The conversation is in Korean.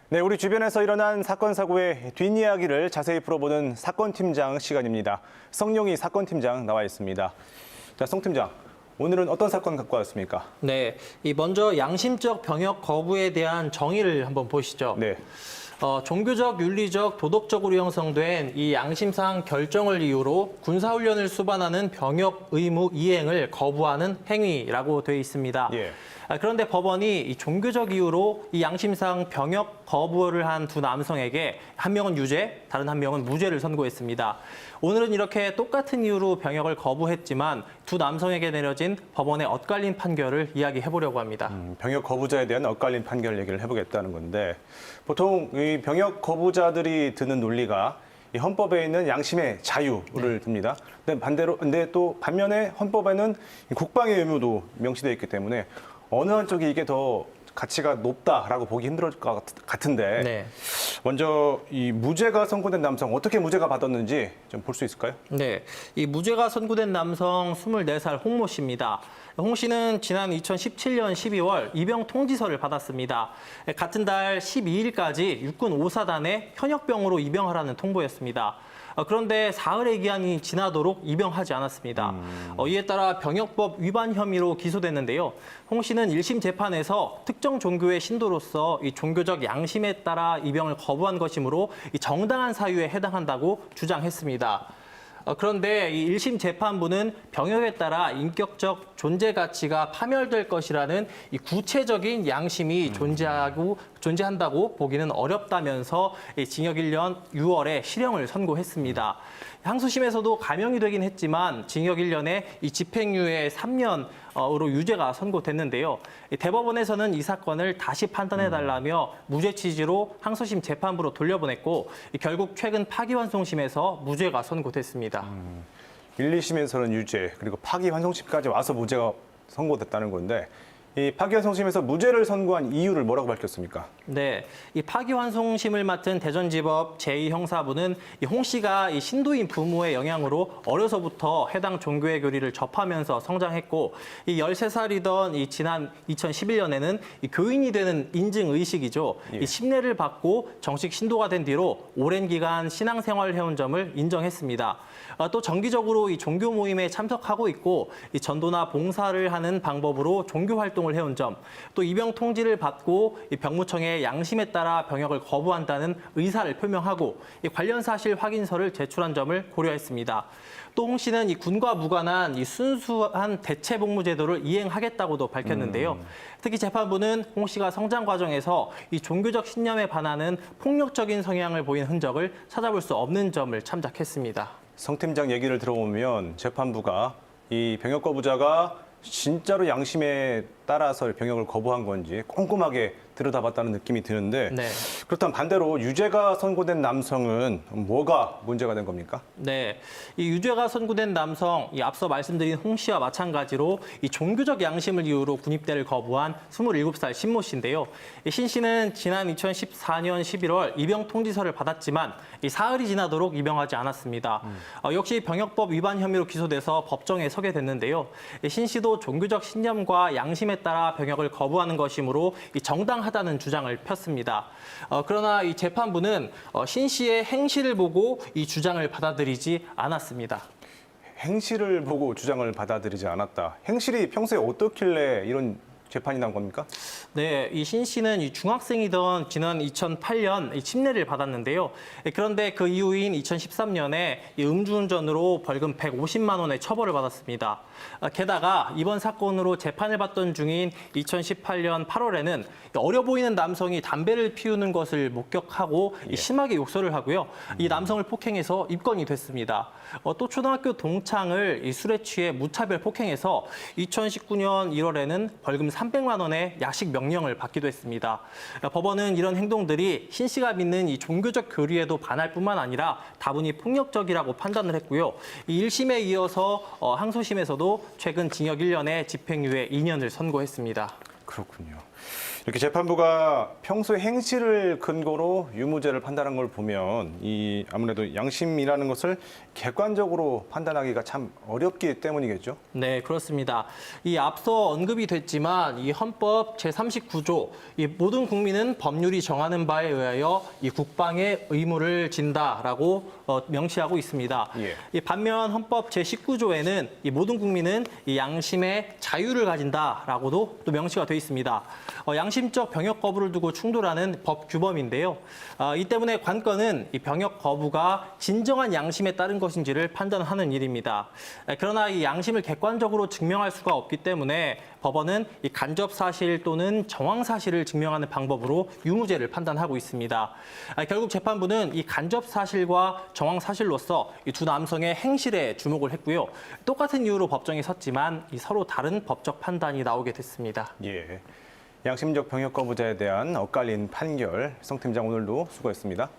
네, 우리 주변에서 일어난 사건 사고의 뒷이야기를 자세히 풀어보는 사건팀장 시간입니다. 성룡이 사건팀장 나와 있습니다. 자, 성 팀장, 오늘은 어떤 사건 갖고 왔습니까? 네, 먼저 양심적 병역 거부에 대한 정의를 한번 보시죠. 네. 종교적, 윤리적, 도덕적으로 형성된 이 양심상 결정을 이유로 군사훈련을 수반하는 병역 의무 이행을 거부하는 행위라고 되어 있습니다. 예. 그런데 법원이 이 종교적 이유로 이 양심상 병역 거부를 한 두 남성에게 한 명은 유죄, 다른 한 명은 무죄를 선고했습니다. 오늘은 이렇게 똑같은 이유로 병역을 거부했지만 두 남성에게 내려진 법원의 엇갈린 판결을 이야기해 보려고 합니다. 병역 거부자에 대한 엇갈린 판결 얘기를 해보겠다는 건데 보통 이 병역 거부자들이 드는 논리가 이 헌법에 있는 양심의 자유를 듭니다. 근데 또 반면에 헌법에는 국방의 의무도 명시되어 있기 때문에 어느 한쪽이 이게 더 가치가 높다라고 보기 힘들 것 같은데 네. 먼저 이 무죄가 선고된 남성 어떻게 무죄가 받았는지 좀 볼 수 있을까요? 네, 이 무죄가 선고된 남성 24살 홍모 씨입니다. 홍 씨는 지난 2017년 12월 입영 통지서를 받았습니다. 같은 달 12일까지 육군 5사단에 현역병으로 입영하라는 통보였습니다. 그런데 사흘의 기한이 지나도록 입영하지 않았습니다. 이에 따라 병역법 위반 혐의로 기소됐는데요. 홍 씨는 1심 재판에서 특정 종교의 신도로서 이 종교적 양심에 따라 입영을 거부한 것이므로 이 정당한 사유에 해당한다고 주장했습니다. 그런데 이 1심 재판부는 병역에 따라 인격적 존재 가치가 파멸될 것이라는 이 구체적인 양심이 존재한다고 보기는 어렵다면서 징역 1년 6월에 실형을 선고했습니다. 항소심에서도 감형이 되긴 했지만 징역 1년에 이 집행유예 3년으로 유죄가 선고됐는데요. 대법원에서는 이 사건을 다시 판단해달라며 무죄 취지로 항소심 재판부로 돌려보냈고 결국 최근 파기환송심에서 무죄가 선고됐습니다. 1, 2심에서는 유죄, 그리고 파기환송심까지 와서 무죄가 선고됐다는 건데 이 파기환송심에서 무죄를 선고한 이유를 뭐라고 밝혔습니까? 네, 이 파기환송심을 맡은 대전지법 제2형사부는 이 홍 씨가 이 신도인 부모의 영향으로 어려서부터 해당 종교의 교리를 접하면서 성장했고 이 13살이던 이 지난 2011년에는 이 교인이 되는 인증 의식이죠. 예. 이 심례를 받고 정식 신도가 된 뒤로 오랜 기간 신앙생활을 해온 점을 인정했습니다. 또 정기적으로 이 종교 모임에 참석하고 있고 이 전도나 봉사를 하는 방법으로 종교 활동을 해온 점, 또 입영 통지를 받고 이 병무청의 양심에 따라 병역을 거부한다는 의사를 표명하고 이 관련 사실 확인서를 제출한 점을 고려했습니다. 또 홍 씨는 이 군과 무관한 이 순수한 대체 복무 제도를 이행하겠다고도 밝혔는데요. 특히 재판부는 홍 씨가 성장 과정에서 이 종교적 신념에 반하는 폭력적인 성향을 보인 흔적을 찾아볼 수 없는 점을 참작했습니다. 성 팀장 얘기를 들어보면 재판부가 이 병역 거부자가 진짜로 양심에 따라서 병역을 거부한 건지 꼼꼼하게 들여다봤다는 느낌이 드는데 네. 그렇다면 반대로 유죄가 선고된 남성은 뭐가 문제가 된 겁니까? 네, 이 유죄가 선고된 남성, 이 앞서 말씀드린 홍 씨와 마찬가지로 이 종교적 양심을 이유로 군입대를 거부한 27살 신모 씨인데요. 신 씨는 지난 2014년 11월 입영 통지서를 받았지만 이 사흘이 지나도록 입영하지 않았습니다. 역시 병역법 위반 혐의로 기소돼서 법정에 서게 됐는데요. 신 씨도 종교적 신념과 양심에 따라 병역을 거부하는 것이므로 이 정당하다는 주장을 폈습니다. 그러나 이 재판부는 신 씨의 행실을 보고 이 주장을 받아들이지 않았습니다. 행실을 보고 주장을 받아들이지 않았다. 행실이 평소에 어떻길래 이런 재판이 난 겁니까? 네, 이 신 씨는 이 중학생이던 지난 2008년 이 침례를 받았는데요. 그런데 그 이후인 2013년에 이 음주운전으로 벌금 150만 원의 처벌을 받았습니다. 게다가 이번 사건으로 재판을 받던 중인 2018년 8월에는 어려 보이는 남성이 담배를 피우는 것을 목격하고 심하게 욕설을 하고요. 이 남성을 폭행해서 입건이 됐습니다. 또 초등학교 동창을 이 술에 취해 무차별 폭행해서 2019년 1월에는 벌금 300만 원의 야식 명령을 받기도 했습니다. 법원은 이런 행동들이 신 씨가 믿는 이 종교적 교리에도 반할 뿐만 아니라 다분히 폭력적이라고 판단을 했고요. 이 1심에 이어서 항소심에서도 최근 징역 1년에 집행유예 2년을 선고했습니다. 그렇군요. 이렇게 재판부가 평소의 행실을 근거로 유무죄를 판단한 걸 보면 아무래도 양심이라는 것을 객관적으로 판단하기가 참 어렵기 때문이겠죠. 네, 그렇습니다. 이 앞서 언급이 됐지만 이 헌법 제39조 이 모든 국민은 법률이 정하는 바에 의하여 이 국방의 의무를 진다라고 명시하고 있습니다. 예. 이 반면 헌법 제19조에는 이 모든 국민은 이 양심의 자유를 가진다라고도 또 명시가 되어 있습니다. 양심적 병역 거부를 두고 충돌하는 법 규범인데요. 이 때문에 관건은 이 병역 거부가 진정한 양심에 따른 것인지를 판단하는 일입니다. 그러나 이 양심을 객관적으로 증명할 수가 없기 때문에 법원은 이 간접 사실 또는 정황 사실을 증명하는 방법으로 유무죄를 판단하고 있습니다. 결국 재판부는 이 간접 사실과 정황 사실로서 이 두 남성의 행실에 주목을 했고요. 똑같은 이유로 법정에 섰지만 이 서로 다른 법적 판단이 나오게 됐습니다. 예. 양심적 병역 거부자에 대한 엇갈린 판결, 성 팀장 오늘도 수고했습니다.